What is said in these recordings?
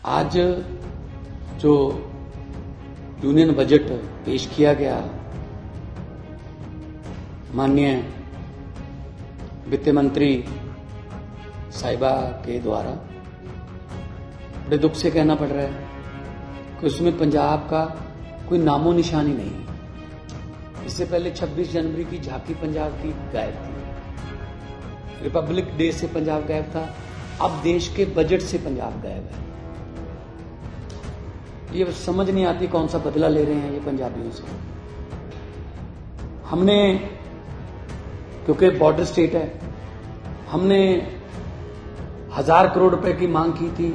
आज जो union budget पेश किया गया माननीय वित्त मंत्री साहिबा के द्वारा, बड़े दुख से कहना पड़ रहा है कि उसमें पंजाब का कोई नामो निशान ही नहीं है। इससे पहले 26 जनवरी की झांकी पंजाब की गायब थी, रिपब्लिक डे से पंजाब गायब था, अब देश के बजट से पंजाब गायब है। ये समझ नहीं आती कौन सा बदला ले रहे हैं ये पंजाबियों से। हमने, क्योंकि बॉर्डर स्टेट है, हमने 1000 करोड़ रुपए की मांग की थी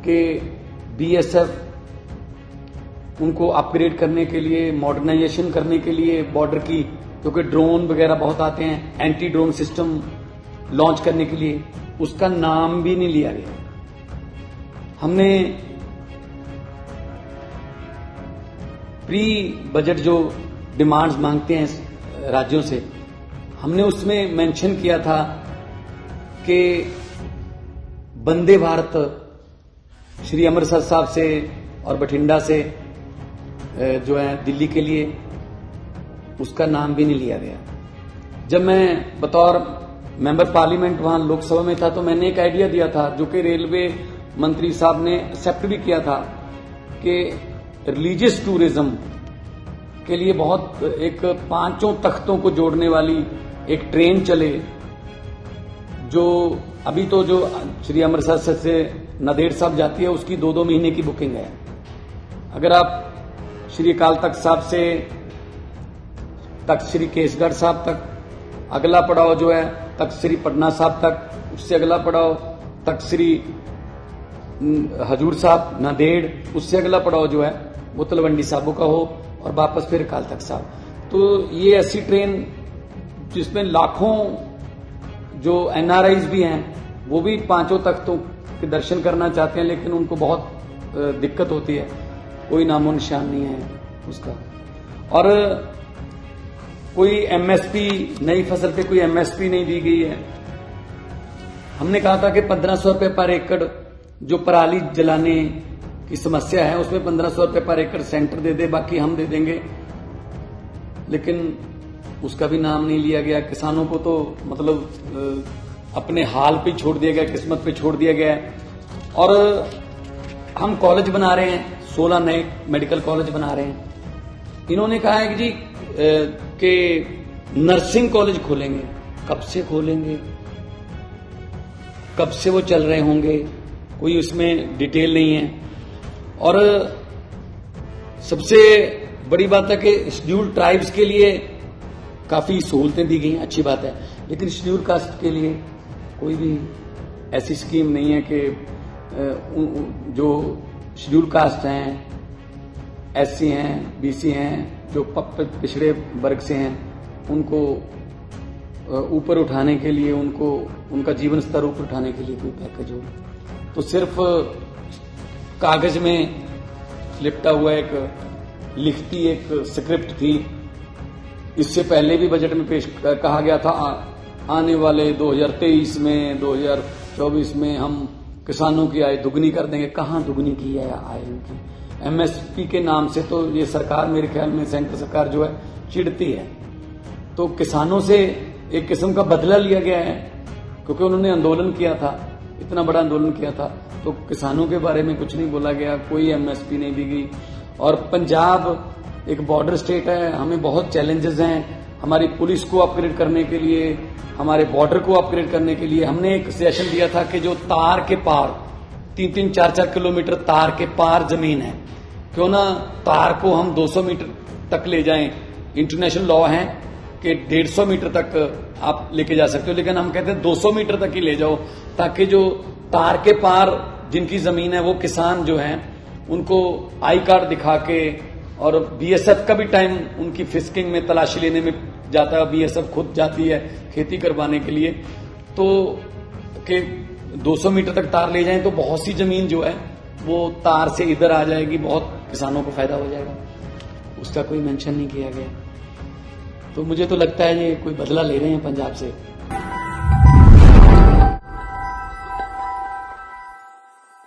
कि बीएसएफ उनको अपग्रेड करने के लिए, मॉडर्नाइजेशन करने के लिए बॉर्डर की, क्योंकि ड्रोन वगैरह बहुत आते हैं, एंटी ड्रोन सिस्टम लॉन्च करने के लिए, उसका नाम भी नहीं लिया गया। हमने प्री बजट जो डिमांड्स मांगते हैं राज्यों से, हमने उसमें मेंशन किया था कि वंदे भारत श्री अमृतसर साहब से और बठिंडा से जो है दिल्ली के लिए, उसका नाम भी नहीं लिया गया। जब मैं बतौर मेंबर पार्लियामेंट वहां लोकसभा में था तो मैंने एक आइडिया दिया था जो कि रेलवे मंत्री साहब ने एक्सेप्ट भी किया था कि रिलीजियस टूरिज्म के लिए बहुत एक 5 तख्तों को जोड़ने वाली एक ट्रेन चले, जो अभी तो जो श्री अमृतसर से नांदेड़ साहब जाती है उसकी 2-2 महीने की बुकिंग है। अगर आप श्री अकाल तख्त साहब से तख्त श्री केसगढ़ साहब तक, अगला पड़ाव जो है तख्त श्री पटना साहब तक, उससे अगला पड़ाव तख्त श्री हजूर साहब नांदेड़, उससे अगला पड़ाव जो है वो तलवंडी साबो का हो और वापस फिर अकाल तख्त साहब। तो ये ऐसी ट्रेन जिसमें लाखों जो एनआरआईज भी हैं वो भी 5 तख्तों के दर्शन करना चाहते हैं, लेकिन उनको बहुत दिक्कत होती है, कोई नामो निशान नहीं है उसका। और कोई एमएसपी, नई फसल पे कोई एमएसपी नहीं दी गई है। हमने कहा था कि 1500 रुपए पर एकड़ जो पराली जलाने की समस्या है उसमें 1500 रुपए पर एकड़ सेंटर दे दे, बाकी हम दे देंगे, लेकिन उसका भी नाम नहीं लिया गया। किसानों को तो मतलब अपने हाल पे छोड़ दिया गया, किस्मत पे छोड़ दिया गया। और हम कॉलेज बना रहे हैं, 16 नए मेडिकल कॉलेज बना रहे हैं। इन्होंने कहा है कि जी कि नर्सिंग कॉलेज खोलेंगे, कब से खोलेंगे, कब से वो चल रहे होंगे, कोई उसमें डिटेल नहीं है। और सबसे बड़ी बात है कि शेड्यूल ट्राइब्स के लिए काफी सहूलतें दी गई हैं, अच्छी बात है, लेकिन शेड्यूल कास्ट के लिए कोई भी ऐसी स्कीम नहीं है कि जो शेड्यूल कास्ट हैं, एससी हैं, बीसी हैं, जो पिछड़े वर्ग से हैं, उनको ऊपर उठाने के लिए, उनको उनका जीवन स्तर ऊपर उठाने के लिए कोई पैकेज हो। तो सिर्फ कागज में लिपटा हुआ एक लिखती एक स्क्रिप्ट थी। इससे पहले भी बजट में पेश कहा गया था आने वाले 2023 में, 2024 में हम किसानों की आय दुगनी कर देंगे। कहां दुगनी की है आय उनकी? एमएसपी के नाम से तो ये सरकार, मेरे ख्याल में सेंट्रल सरकार जो है चिढ़ती है। तो किसानों से एक किस्म का बदला लिया गया है, क्योंकि उन्होंने आंदोलन किया था, इतना बड़ा आंदोलन किया था, तो किसानों के बारे में कुछ नहीं बोला गया, कोई एमएसपी नहीं दी गई। और पंजाब एक बॉर्डर स्टेट है, हमें बहुत चैलेंजेस हैं। हमारी पुलिस को अपग्रेड करने के लिए, हमारे बॉर्डर को अपग्रेड करने के लिए हमने एक सजेशन दिया था कि जो तार के पार 3-3, 4-4 किलोमीटर तार के पार जमीन है, क्यों ना तार को हम 200 मीटर तक ले जाएं। इंटरनेशनल लॉ है कि 150 मीटर तक आप लेके जा सकते हो, लेकिन हम कहते हैं 200 मीटर तक ही ले जाओ, ताकि जो तार के पार जिनकी जमीन है वो किसान जो हैं उनको आई कार्ड दिखा के, और बीएसएफ का भी टाइम उनकी फिस्किंग में, तलाशी लेने में जाता है। बीएसएफ खुद जाती है खेती करवाने के लिए, तो कि 200 मीटर तक तार ले जाएं तो बहुत सी जमीन जो है वो तार से इधर आ जाएगी, बहुत किसानों को फायदा हो जाएगा। उसका कोई मेंशन नहीं किया गया। तो मुझे तो लगता है ये कोई बदला ले रहे हैं पंजाब से।